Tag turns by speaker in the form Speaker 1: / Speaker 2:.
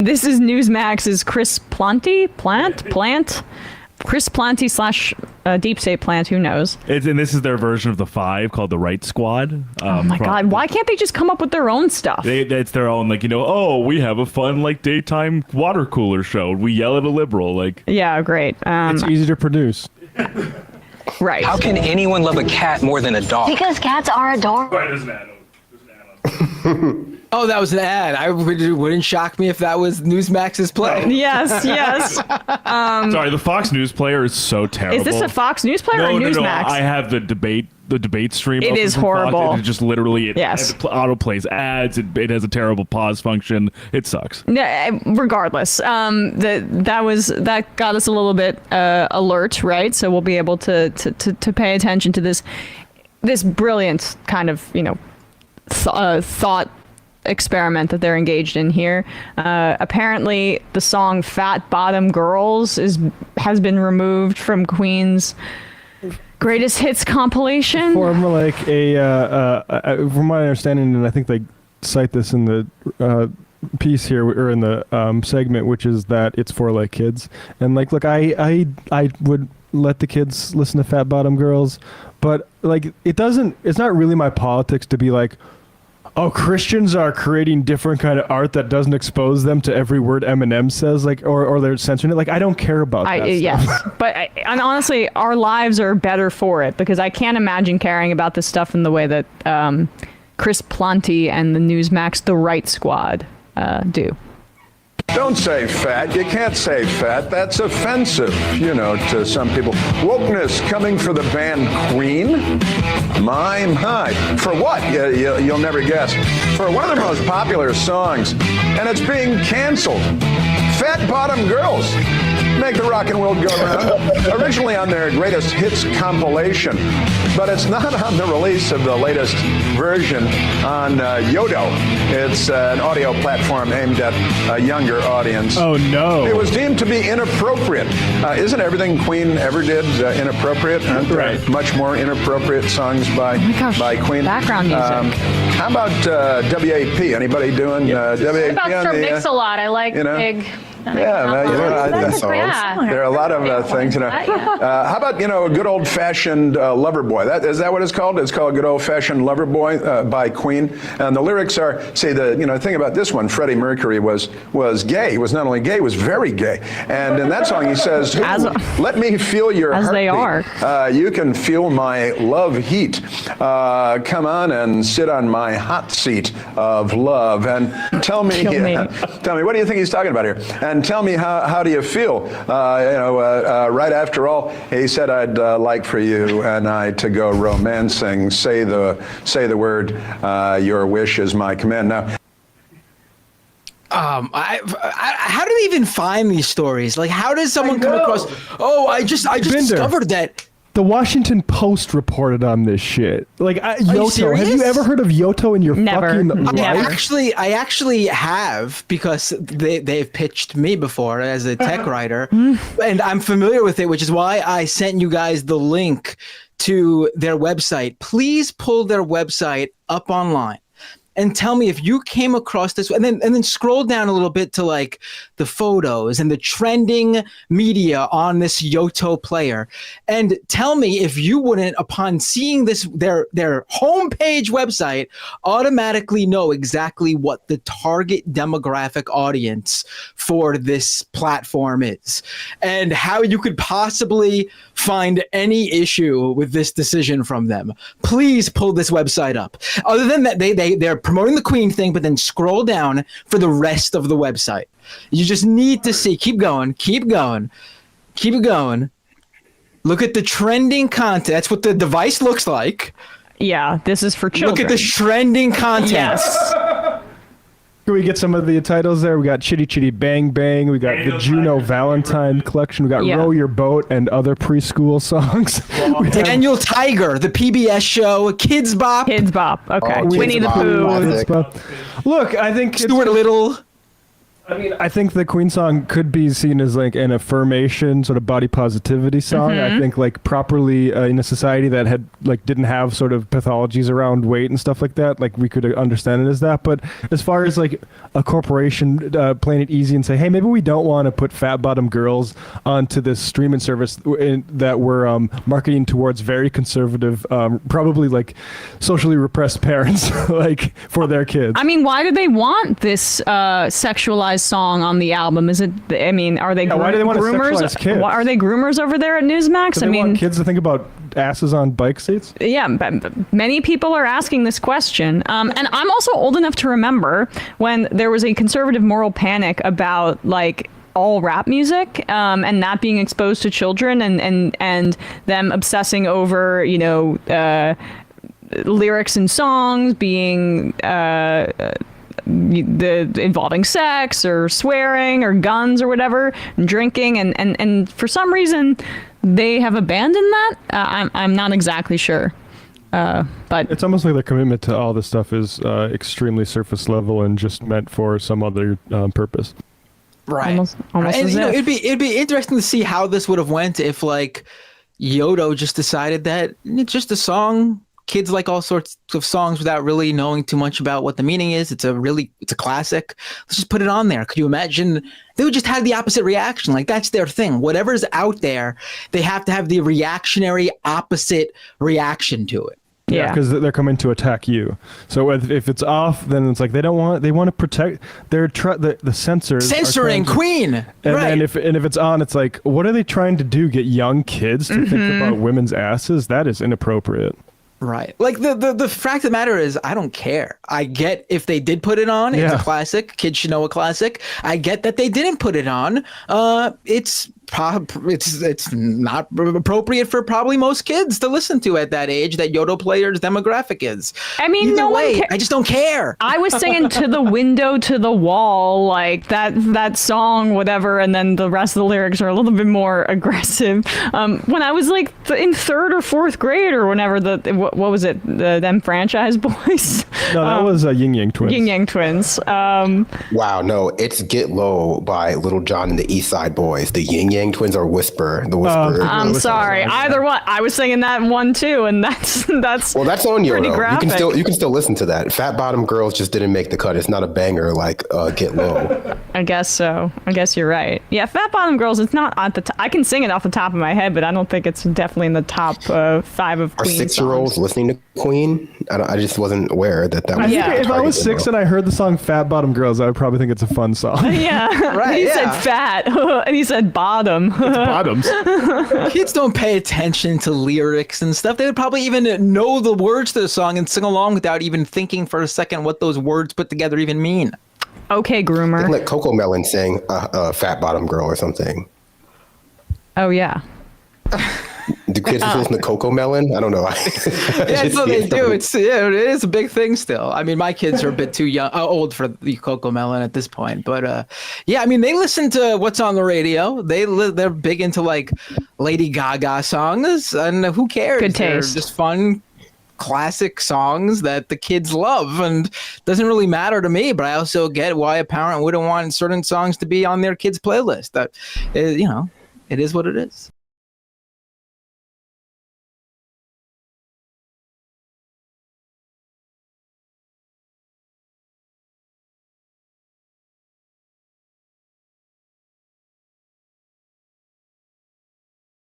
Speaker 1: This is Newsmax's Chris Planty? Chris Planty / Deep State Plant, who knows?
Speaker 2: And this is their version of the Five called the Right Squad.
Speaker 1: Oh my God, why can't they just come up with their own stuff?
Speaker 2: It's their own, like, oh, we have a fun, like, daytime water cooler show. We yell at a liberal, like.
Speaker 1: Yeah, great.
Speaker 3: It's easy to produce.
Speaker 1: Right.
Speaker 4: How can anyone love a cat more than a dog?
Speaker 5: Because cats are adorable.
Speaker 2: Right, there's an ad.
Speaker 6: Oh, that was an ad. Wouldn't shock me if that was Newsmax's play.
Speaker 1: Yes.
Speaker 2: Sorry, the Fox News player is so terrible.
Speaker 1: Is this a Fox News player or Newsmax?
Speaker 2: No, I have the debate stream.
Speaker 1: It is horrible.
Speaker 2: Fox. It just literally
Speaker 1: yes.
Speaker 2: Auto plays ads. It has a terrible pause function. It sucks.
Speaker 1: Regardless, that got us a little bit alert, right? So we'll be able to pay attention to this brilliant kind of thought experiment that they're engaged in here. Apparently, the song "Fat Bottom Girls" has been removed from Queen's greatest hits compilation.
Speaker 3: From like from my understanding, and I think they cite this in the piece here or in the segment, which is that it's for like kids. And like, look, I would let the kids listen to Fat Bottom Girls, but like it's not really my politics to be like, oh, Christians are creating different kind of art that doesn't expose them to every word Eminem says, like, or they're censoring it. Like, I don't care about that stuff.
Speaker 1: Yes, but and honestly, our lives are better for it, because I can't imagine caring about this stuff in the way that Chris Planty and the Newsmax The Right Squad do.
Speaker 7: Don't say fat. You can't say fat. That's offensive, to some people. Wokeness coming for the band Queen? My. For what? You'll never guess. For one of their most popular songs, and it's being canceled. Fat Bottom Girls make the rock and world go round. Originally on their greatest hits compilation, but it's not on the release of the latest version on Yodo. It's an audio platform aimed at a younger audience.
Speaker 3: Oh no!
Speaker 7: It was deemed to be inappropriate. Isn't everything Queen ever did inappropriate?
Speaker 3: Right.
Speaker 7: Much more inappropriate songs by Queen.
Speaker 1: Background music.
Speaker 7: How about WAP? Anybody doing WAP?
Speaker 5: What about Sir Mix-a-Lot? I like Big.
Speaker 7: Yeah, there are a lot of things. How about a good old-fashioned Lover Boy? Is that what it's called? It's called Good Old-Fashioned Lover Boy by Queen. And the lyrics are, the thing about this one, Freddie Mercury was gay. He was not only gay, he was very gay. And in that song, he says, "Let me feel your heartbeat.
Speaker 1: They are.
Speaker 7: You can feel my love heat. Come on and sit on my hot seat of love and tell me, what do you think he's talking about here? And tell me, how do you feel? Right after all, he said, I'd like for you and I to go romancing. Say the word, your wish is my command. Now,
Speaker 6: how do they even find these stories? Like, how does someone come across? Oh, I just discovered that.
Speaker 3: The Washington Post reported on this shit. Like, Yoto. Have you ever heard of Yoto in your fucking life?
Speaker 6: I actually have, because they've pitched me before as a tech writer, and I'm familiar with it, which is why I sent you guys the link to their website. Please pull their website up online and tell me if you came across this, and then scroll down a little bit to like the photos and the trending media on this Yoto player, and tell me if you wouldn't, upon seeing this, their homepage website, automatically know exactly what the target demographic audience for this platform is, and how you could possibly find any issue with this decision from them. Please pull this website up. Other than that, they're promoting the Queen thing, but then scroll down for the rest of the website. You just need to see. Keep going. Look at the trending content. That's what the device looks like.
Speaker 1: Yeah, this is for children.
Speaker 6: Look at this trending content.
Speaker 1: Yes.
Speaker 3: Can we get some of the titles there? We got Chitty Chitty Bang Bang. We got the Juno Valentine Collection. We got Row Your Boat and other preschool songs.
Speaker 6: Daniel Tiger, the PBS show, Kids Bop.
Speaker 1: Okay. Winnie the Pooh.
Speaker 3: Look, I think
Speaker 6: Stuart Little.
Speaker 3: I mean, I think the Queen song could be seen as like an affirmation, sort of body positivity song. I think like properly in a society that had like didn't have sort of pathologies around weight and stuff like that, like we could understand it as that. But as far as like a corporation playing it easy and say, hey, maybe we don't want to put fat bottom girls onto this streaming service that we're marketing towards very conservative, probably like socially repressed parents, like for their kids.
Speaker 1: I mean, why do they want this sexualized song on the album? Is it? I mean, are they?
Speaker 3: Why do they want to sexualize kids?
Speaker 1: Are they groomers over there at Newsmax?
Speaker 3: Do they want kids to think about asses on bike seats?
Speaker 1: Yeah, many people are asking this question, and I'm also old enough to remember when there was a conservative moral panic about like all rap music and not being exposed to children and them obsessing over lyrics and songs being involving sex or swearing or guns or whatever, and drinking, and for some reason they have abandoned that. I'm not exactly sure, but
Speaker 3: it's almost like their commitment to all this stuff is extremely surface level and just meant for some other purpose.
Speaker 6: Right.
Speaker 1: Almost
Speaker 6: and
Speaker 1: as if.
Speaker 6: it'd be interesting to see how this would have went if like Yodo just decided that it's just a song. Kids like all sorts of songs without really knowing too much about what the meaning is. It's a classic. Let's just put it on there. Could you imagine? They would just have the opposite reaction. Like that's their thing. Whatever's out there, they have to have the reactionary opposite reaction to it.
Speaker 1: Yeah,
Speaker 3: because they're coming to attack you. So if it's off, then it's like they want to protect the censors.
Speaker 6: Censoring Queen.
Speaker 3: And
Speaker 6: right.
Speaker 3: then if it's on, it's like, what are they trying to do? Get young kids to think about women's asses? That is inappropriate.
Speaker 6: Right. Like the fact of the matter is, I don't care. I get if they did put it on, it's a classic. Kids should know a classic. I get that they didn't put it on. It's not appropriate for probably most kids to listen to at that age that Yodo player's demographic is.
Speaker 1: I mean,
Speaker 6: Either way, I just don't care.
Speaker 1: I was singing to the window, to the wall, like that song, whatever, and then the rest of the lyrics are a little bit more aggressive. When I was like in third or fourth grade or whenever what was it, them Franchise Boys?
Speaker 3: No, that was Yin Yang Twins.
Speaker 1: Yin Yang Twins.
Speaker 8: Wow, no, it's Get Low by Little John and the East Side Boys. The Yin Yang Twins are Whisper. The Whisper.
Speaker 1: I'm sorry. Either one. I was singing that one too, and that's
Speaker 8: well, that's on you. You can still listen to that. Fat Bottom Girls just didn't make the cut. It's not a banger like Get Low.
Speaker 1: I guess so. I guess you're right. Yeah, Fat Bottom Girls. It's not at the top. I can sing it off the top of my head, but I don't think it's definitely in the top 5 of Queen songs.
Speaker 8: Are 6-year-olds listening to Queen? I just wasn't aware that was.
Speaker 1: Yeah.
Speaker 3: If I was 6 and I heard the song Fat Bottom Girls, I would probably think it's a fun song.
Speaker 1: Yeah.
Speaker 6: Right.
Speaker 1: He said fat, and he said bottom.
Speaker 3: It's bottoms.
Speaker 6: Kids don't pay attention to lyrics and stuff. They would probably even know the words to the song and sing along without even thinking for a second what those words put together even mean.
Speaker 1: Okay, groomer.
Speaker 8: Let Coco Melon sing Fat Bottom Girl or something.
Speaker 1: Oh, yeah.
Speaker 8: Do kids listen to Coco Melon? I don't know.
Speaker 6: Yeah, that's what they do. It is a big thing still. I mean, my kids are a bit too old for the Coco Melon at this point. But yeah, I mean, they listen to what's on the radio. They're big into like Lady Gaga songs, and who cares?
Speaker 1: Good taste.
Speaker 6: They're just fun, classic songs that the kids love, and it doesn't really matter to me. But I also get why a parent wouldn't want certain songs to be on their kids' playlist. That, it is what it is.